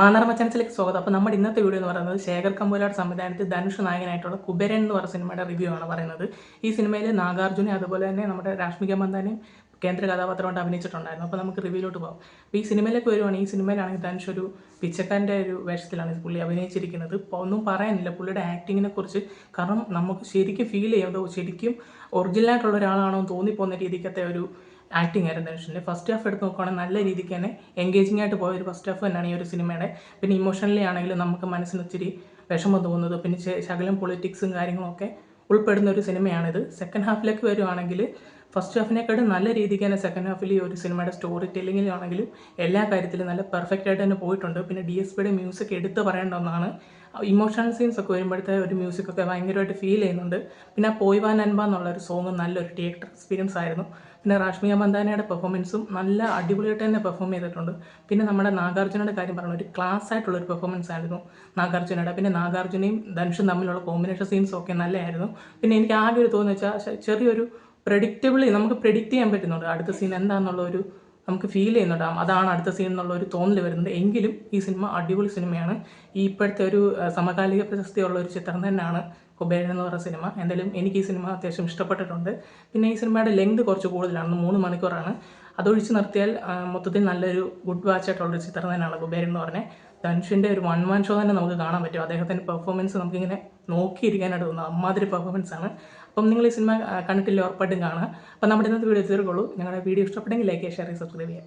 മാന്നാർ മച്ചാൻസിലേക്ക് സ്വാഗതം. അപ്പോൾ നമ്മുടെ ഇന്നത്തെ വീഡിയോ എന്ന് പറയുന്നത് ശേഖർ കമ്പൂലാട് സംവിധാനത്തിൽ ധനുഷ് നായകനായിട്ടുള്ള കുബേരൻ എന്ന് പറയുന്ന സിനിമയുടെ റിവ്യൂ ആണ് പറയുന്നത്. ഈ സിനിമയിൽ നാഗാർജുന അതുപോലെ തന്നെ നമ്മുടെ രാഷ്മിക മന്ദാനയും കേന്ദ്ര കഥാപാത്രമായിട്ട് അഭിനയിച്ചിട്ടുണ്ടായിരുന്നു. അപ്പോൾ നമുക്ക് റിവ്യൂലോട്ട് പോകാം. അപ്പോൾ ഈ സിനിമയിലേക്ക് വരുവാണെങ്കിൽ ഈ സിനിമയിലാണെങ്കിൽ ധനുഷ് ഒരു പിച്ചക്കാരൻ്റെ ഒരു വേഷത്തിലാണ് പുള്ളി അഭിനയിച്ചിരിക്കുന്നത്. ഇപ്പോൾ ഒന്നും പറയാനില്ല പുള്ളിയുടെ ആക്ടിങ്ങിനെ കുറിച്ച്. കാരണം നമുക്ക് ശരിക്കും ഫീൽ ചെയ്യുന്നത് ശരിക്കും ഒറിജിനലായിട്ടുള്ള ഒരാളാണോ എന്ന് തോന്നിപ്പോകുന്ന രീതിക്കത്തെ ഒരു ആക്ടിങ് ആയിരുന്നു ധനുഷിൻ്റെ. ഫസ്റ്റ് ഹാഫ് എടുത്ത് നോക്കുകയാണെങ്കിൽ നല്ല രീതിക്ക് തന്നെ എൻഗേജിംഗ് ആയിട്ട് പോയ ഒരു ഫസ്റ്റ് ഹാഫ് തന്നെയാണ് ഈ ഒരു സിനിമയുടെ. പിന്നെ ഇമോഷണലി ആണെങ്കിലും നമുക്ക് മനസ്സിന് ഒത്തിരി വിഷമം തോന്നുന്നത് പിന്നെ ശകലം പൊളിറ്റിക്സും കാര്യങ്ങളൊക്കെ ഉൾപ്പെടുന്ന ഒരു സിനിമയാണിത്. സെക്കൻഡ് ഹാഫിലേക്ക് വരുവാണെങ്കിൽ ഫസ്റ്റ് ഹാഫിനെക്കാളും നല്ല രീതിക്ക് തന്നെ സെക്കൻഡ് ഹാഫിൽ ഈ ഒരു സിനിമയുടെ സ്റ്റോറി ടെല്ലിങ്ങിലാണെങ്കിലും എല്ലാ കാര്യത്തിലും നല്ല പെർഫെക്റ്റ് ആയിട്ട് തന്നെ പോയിട്ടുണ്ട്. പിന്നെ DSPയുടെ മ്യൂസിക് എടുത്ത് പറയേണ്ട ഒന്നാണ്. ഇമോഷണൽ സീൻസ് ഒക്കെ വരുമ്പോഴത്തെ ഒരു മ്യൂസിക്കൊക്കെ ഭയങ്കരമായിട്ട് ഫീൽ ചെയ്യുന്നുണ്ട്. പിന്നെ ആ പോയ് വാൻ അൻപ എന്നുള്ളൊരു സോങ് നല്ലൊരു തിയേറ്റർ എക്സ്പീരിയൻസ് ആയിരുന്നു. പിന്നെ രാഷ്മിക മന്ദാനയുടെ പെർഫോമൻസും നല്ല അടിപൊളിയായിട്ട് തന്നെ പെർഫോം ചെയ്തിട്ടുണ്ട്. പിന്നെ നമ്മുടെ നാഗാർജുനയുടെ കാര്യം പറഞ്ഞ ഒരു ക്ലാസ് ആയിട്ടുള്ളൊരു പെർഫോമൻസ് ആയിരുന്നു നാഗാർജുനയുടെ. പിന്നെ നാഗാർജുനയും ധനുഷും തമ്മിലുള്ള കോമ്പിനേഷൻ സീൻസും ഒക്കെ നല്ലതായിരുന്നു. പിന്നെ എനിക്ക് ആകെ ഒരു തോന്നുന്നു വെച്ചാൽ ചെറിയൊരു നമുക്ക് പ്രെഡിക്റ്റ് ചെയ്യാൻ പറ്റുന്നുണ്ട് അടുത്ത സീൻ എന്താണെന്നുള്ള ഒരു നമുക്ക് ഫീൽ ചെയ്യുന്നുണ്ട്. അതാണ് അടുത്ത സീൻ എന്നുള്ള ഒരു തോന്നൽ വരുന്നത്. എങ്കിലും ഈ സിനിമ അടിപൊളി സിനിമയാണ്. ഈ ഇപ്പോഴത്തെ ഒരു സമകാലിക പ്രശസ്തിയുള്ള ഒരു ചിത്രം തന്നെയാണ് കുബേരൻ എന്ന് പറയുന്ന സിനിമ. എന്തായാലും എനിക്ക് ഈ സിനിമ അത്യാവശ്യം ഇഷ്ടപ്പെട്ടിട്ടുണ്ട്. പിന്നെ ഈ സിനിമയുടെ ലെങ്ത് കുറച്ച് കൂടുതലാണ്, 3 മണിക്കൂറാണ്. അതൊഴിച്ച് നിർത്തിയാൽ മൊത്തത്തിൽ നല്ലൊരു ഗുഡ് വാച്ച് ആയിട്ടുള്ളൊരു ചിത്രം തന്നെയാണ് കുബേരൻ എന്ന് പറഞ്ഞത്. ധനുഷിൻ്റെ ഒരു 1 മാൻ ഷോ തന്നെ നമുക്ക് കാണാൻ പറ്റും. അദ്ദേഹത്തിൻ്റെ പെർഫോമൻസ് നമുക്കിങ്ങനെ നോക്കിയിരിക്കാനായിട്ട് തോന്നുന്നു, അമ്മാതിരി പെർഫോമൻസ് ആണ്. അപ്പം നിങ്ങൾ ഈ സിനിമ കണ്ടിട്ടില്ല ഉറപ്പായിട്ടും കാണുക. അപ്പം നമ്മുടെ ഇന്നത്തെ വീഡിയോ തീർക്കുള്ളൂ. ഞങ്ങളുടെ വീഡിയോ ഇഷ്ടപ്പെട്ടെങ്കിൽ ലൈക്ക് ചെയ്യുക, ഷെയർ ചെയ്യുക, സബ്സ്ക്രൈബ് ചെയ്യുക.